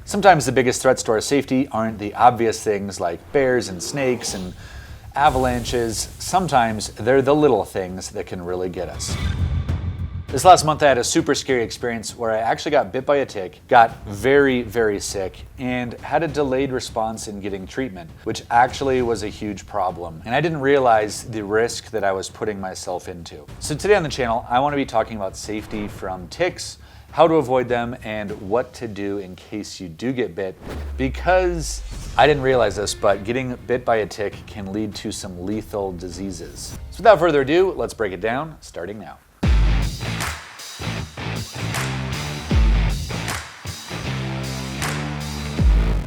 Sometimes the biggest threats to our safety aren't the obvious things like bears and snakes and avalanches. Sometimes they're the little things that can really get us. This last month I had a super scary experience where I actually got bit by a tick, got very, very sick, and had a delayed response in getting treatment, which actually was a huge problem. And I didn't realize the risk that I was putting myself into. So today on the channel, I want to be talking about safety from ticks, how to avoid them, and what to do in case you do get bit. Because I didn't realize this, but getting bit by a tick can lead to some lethal diseases. So without further ado, let's break it down, starting now.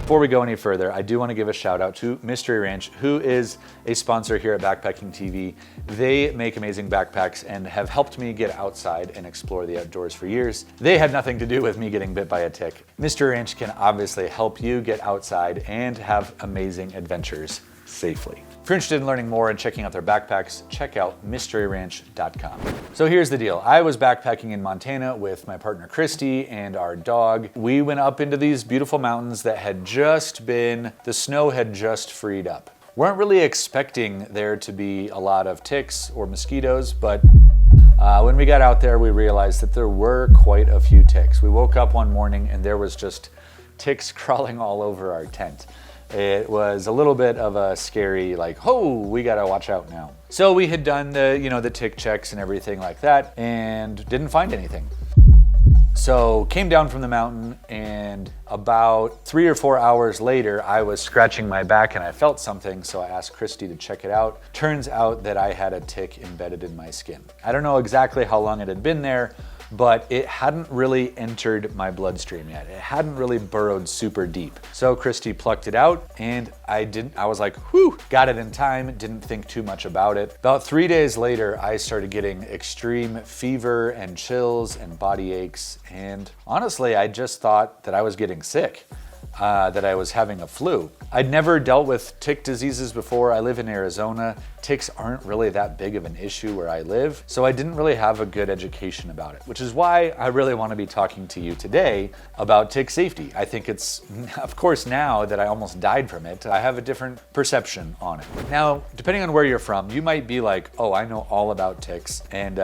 Before we go any further, I do want to give a shout out to Mystery Ranch, who is a sponsor here at Backpacking TV. They make amazing backpacks and have helped me get outside and explore the outdoors for years. They had nothing to do with me getting bit by a tick. Mystery Ranch can obviously help you get outside and have amazing adventures safely. If you're interested in learning more and checking out their backpacks, check out mysteryranch.com. So here's the deal. I was backpacking in Montana with my partner Christy and our dog. We went up into these beautiful mountains that the snow had just freed up. Weren't really expecting there to be a lot of ticks or mosquitoes, but when we got out there, we realized that there were quite a few ticks. We woke up one morning and there was just ticks crawling all over our tent. It was a little bit of a scary, we gotta watch out now. So we had done the tick checks and everything like that and didn't find anything. So came down from the mountain, and about 3 or 4 hours later, I was scratching my back and I felt something, so I asked Christy to check it out. Turns out that I had a tick embedded in my skin. I don't know exactly how long it had been there, but it hadn't really entered my bloodstream yet. It hadn't really burrowed super deep. So Christy plucked it out, and I was like, whew, got it in time, didn't think too much about it. About 3 days later, I started getting extreme fever and chills and body aches, and honestly, I just thought that I was getting sick. That I was having a flu. I'd never dealt with tick diseases before. I live in Arizona. Ticks aren't really that big of an issue where I live, so I didn't really have a good education about it, which is why I really want to be talking to you today about tick safety. I think it's, of course, now that I almost died from it, I have a different perception on it. Now, depending on where you're from, you might be like, oh, I know all about ticks, and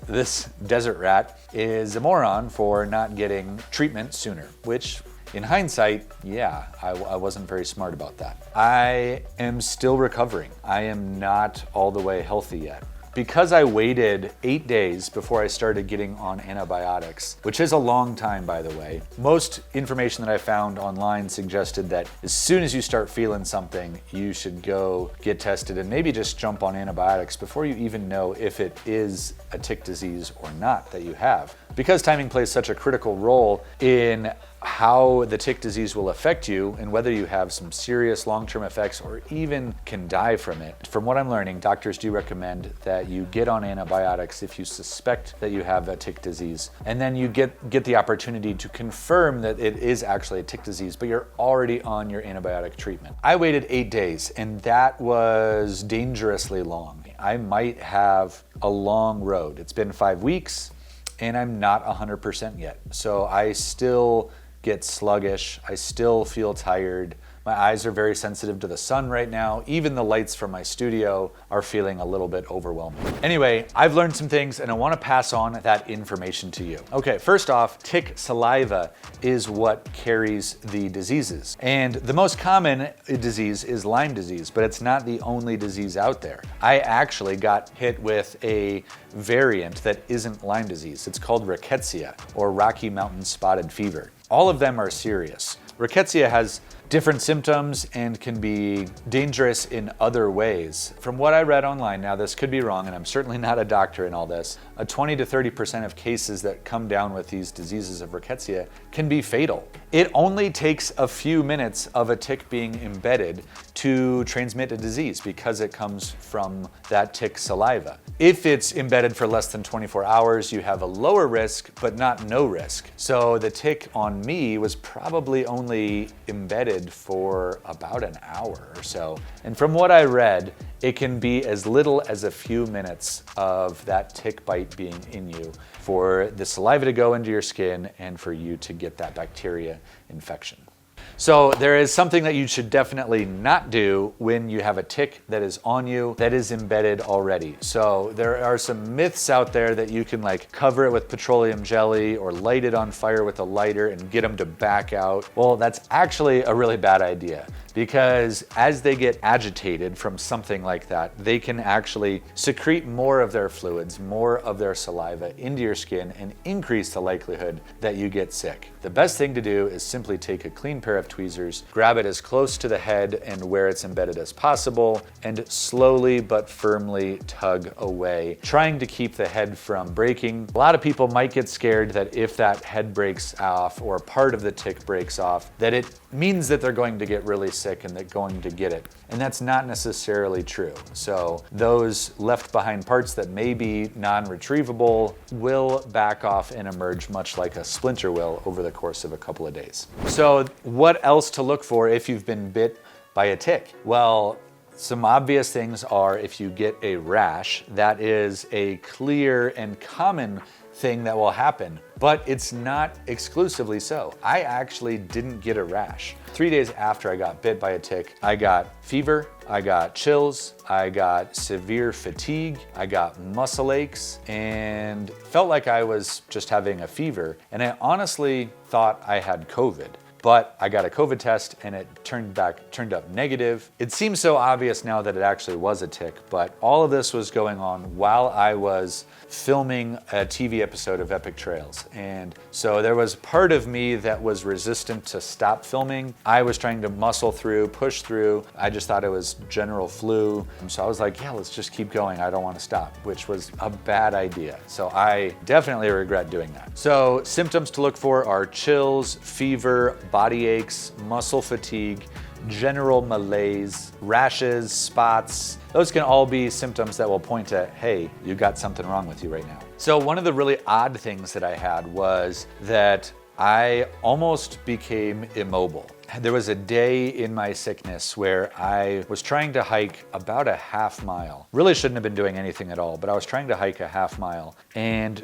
this desert rat is a moron for not getting treatment sooner, which in hindsight, yeah, I wasn't very smart about that. I am still recovering. I am not all the way healthy yet. Because I waited 8 days before I started getting on antibiotics, which is a long time, by the way, most information that I found online suggested that as soon as you start feeling something, you should go get tested and maybe just jump on antibiotics before you even know if it is a tick disease or not that you have. Because timing plays such a critical role in how the tick disease will affect you and whether you have some serious long-term effects or even can die from it. From what I'm learning, doctors do recommend that you get on antibiotics if you suspect that you have a tick disease, and then you get the opportunity to confirm that it is actually a tick disease, but you're already on your antibiotic treatment. I waited 8 days, and that was dangerously long. I might have a long road. It's been 5 weeks, and I'm not 100% yet. So I still get sluggish. I still feel tired. My eyes are very sensitive to the sun right now. Even the lights from my studio are feeling a little bit overwhelming. Anyway, I've learned some things and I want to pass on that information to you. Okay, first off, tick saliva is what carries the diseases. And the most common disease is Lyme disease, but it's not the only disease out there. I actually got hit with a variant that isn't Lyme disease. It's called rickettsia, or Rocky Mountain Spotted Fever. All of them are serious. Rickettsia has different symptoms and can be dangerous in other ways. From what I read online, now this could be wrong, and I'm certainly not a doctor in all this, 20 to 30% of cases that come down with these diseases of rickettsia can be fatal. It only takes a few minutes of a tick being embedded to transmit a disease because it comes from that tick saliva. If it's embedded for less than 24 hours, you have a lower risk, but not no risk. So the tick on me was probably only embedded for about an hour or so. And from what I read, it can be as little as a few minutes of that tick bite being in you for the saliva to go into your skin and for you to get that bacteria infection. So there is something that you should definitely not do when you have a tick that is on you that is embedded already. So there are some myths out there that you can like cover it with petroleum jelly or light it on fire with a lighter and get them to back out. Well, that's actually a really bad idea, because as they get agitated from something like that, they can actually secrete more of their fluids, more of their saliva into your skin and increase the likelihood that you get sick. The best thing to do is simply take a clean pair of tweezers, grab it as close to the head and where it's embedded as possible, and slowly but firmly tug away, trying to keep the head from breaking. A lot of people might get scared that if that head breaks off or part of the tick breaks off, that it means that they're going to get really sick and they're going to get it. And that's not necessarily true. So those left behind parts that may be non-retrievable will back off and emerge much like a splinter will over the course of a couple of days. So what else to look for if you've been bit by a tick? Well, some obvious things are if you get a rash, that is a clear and common thing that will happen, but it's not exclusively so. I actually didn't get a rash. 3 days after I got bit by a tick, I got fever, I got chills, I got severe fatigue, I got muscle aches, and felt like I was just having a fever. And I honestly thought I had COVID. But I got a COVID test and it turned up negative. It seems so obvious now that it actually was a tick, but all of this was going on while I was filming a TV episode of Epic Trails. And so there was part of me that was resistant to stop filming. I was trying to muscle through, push through. I just thought it was general flu. So I was like, yeah, let's just keep going. I don't want to stop, which was a bad idea. So I definitely regret doing that. So symptoms to look for are chills, fever, body aches, muscle fatigue, general malaise, rashes, spots. Those can all be symptoms that will point to, hey, you got something wrong with you right now. So one of the really odd things that I had was that I almost became immobile. There was a day in my sickness where I was trying to hike about a half mile. Really shouldn't have been doing anything at all, but I was trying to hike a half mile, and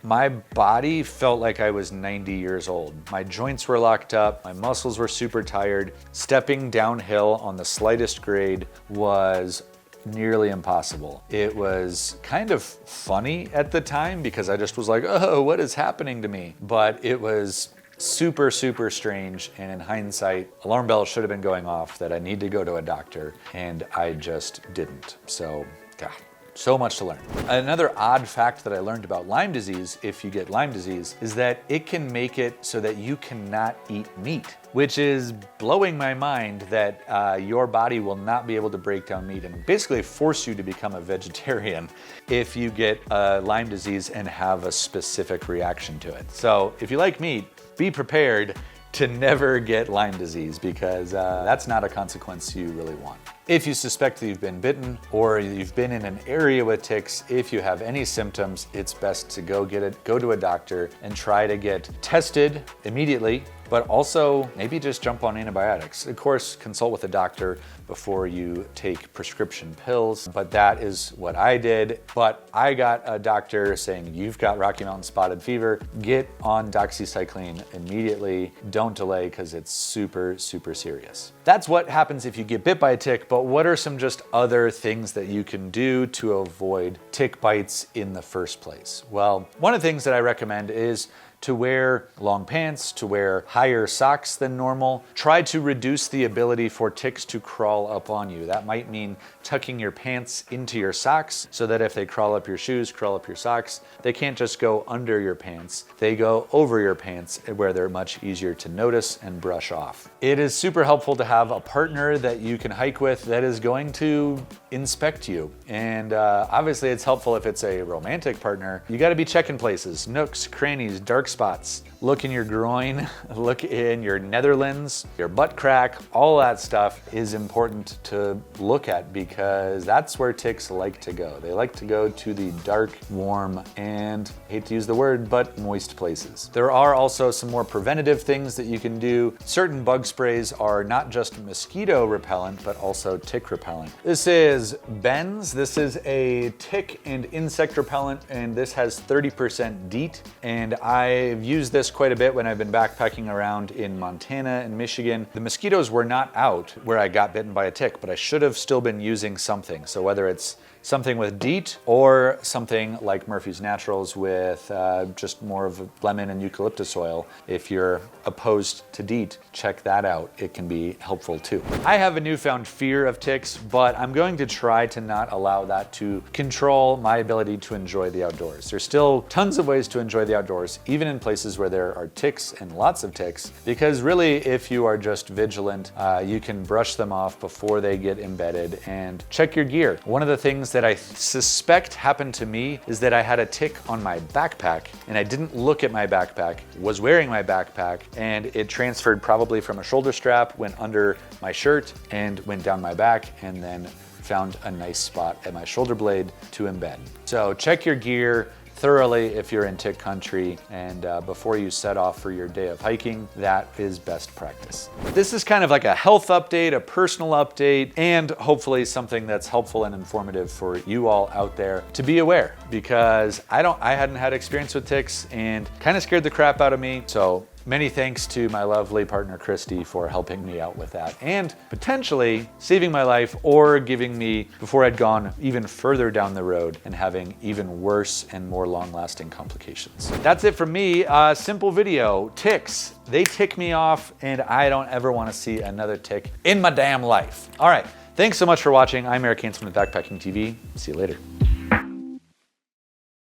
my body felt like I was 90 years old. My joints were locked up, my muscles were super tired. Stepping downhill on the slightest grade was nearly impossible. It was kind of funny at the time because I just was like, oh, what is happening to me? But it was super, super strange. And in hindsight, alarm bells should have been going off that I need to go to a doctor, and I just didn't. So, God. So much to learn. Another odd fact that I learned about Lyme disease, if you get Lyme disease, is that it can make it so that you cannot eat meat, which is blowing my mind that your body will not be able to break down meat and basically force you to become a vegetarian if you get Lyme disease and have a specific reaction to it. So if you like meat, be prepared to never get Lyme disease, because that's not a consequence you really want. If you suspect that you've been bitten or you've been in an area with ticks, if you have any symptoms, it's best to go to a doctor and try to get tested immediately, but also maybe just jump on antibiotics. Of course, consult with a doctor before you take prescription pills, but that is what I did. But I got a doctor saying, you've got Rocky Mountain spotted fever, get on doxycycline immediately. Don't delay, because it's super, super serious. That's what happens if you get bit by a tick, but what are some just other things that you can do to avoid tick bites in the first place? Well, one of the things that I recommend is to wear long pants, to wear higher socks than normal. Try to reduce the ability for ticks to crawl up on you. That might mean tucking your pants into your socks so that if they crawl up your shoes, crawl up your socks, they can't just go under your pants. They go over your pants, where they're much easier to notice and brush off. It is super helpful to have a partner that you can hike with that is going to inspect you. And obviously it's helpful if it's a romantic partner. You gotta be checking places, nooks, crannies, dark spots. Look in your groin, look in your netherlands, your butt crack. All that stuff is important to look at, because that's where ticks like to go. They like to go to the dark, warm, and, hate to use the word, but moist places. There are also some more preventative things that you can do. Certain bug sprays are not just mosquito repellent, but also tick repellent. This is Ben's. This is a tick and insect repellent, and this has 30% DEET, and I I've used this quite a bit when I've been backpacking around in Montana and Michigan. The mosquitoes were not out where I got bitten by a tick, but I should have still been using something. So whether it's something with DEET or something like Murphy's Naturals with just more of lemon and eucalyptus oil. If you're opposed to DEET, check that out. It can be helpful too. I have a newfound fear of ticks, but I'm going to try to not allow that to control my ability to enjoy the outdoors. There's still tons of ways to enjoy the outdoors, even in places where there are ticks and lots of ticks, because really, if you are just vigilant, you can brush them off before they get embedded and check your gear. One of the things that I suspect happened to me is that I had a tick on my backpack and I didn't look at my backpack, was wearing my backpack, and it transferred probably from a shoulder strap, went under my shirt and went down my back, and then found a nice spot at my shoulder blade to embed. So check your gear thoroughly if you're in tick country, and before you set off for your day of hiking, that is best practice. This is kind of like a health update, a personal update, and hopefully something that's helpful and informative for you all out there to be aware, because I hadn't had experience with ticks and kind of scared the crap out of me. So many thanks to my lovely partner, Christy, for helping me out with that and potentially saving my life or giving me, before I'd gone even further down the road and having even worse and more long-lasting complications. That's it from me. Simple video. Ticks. They tick me off, and I don't ever want to see another tick in my damn life. All right. Thanks so much for watching. I'm Eric Hansen with Backpacking TV. See you later.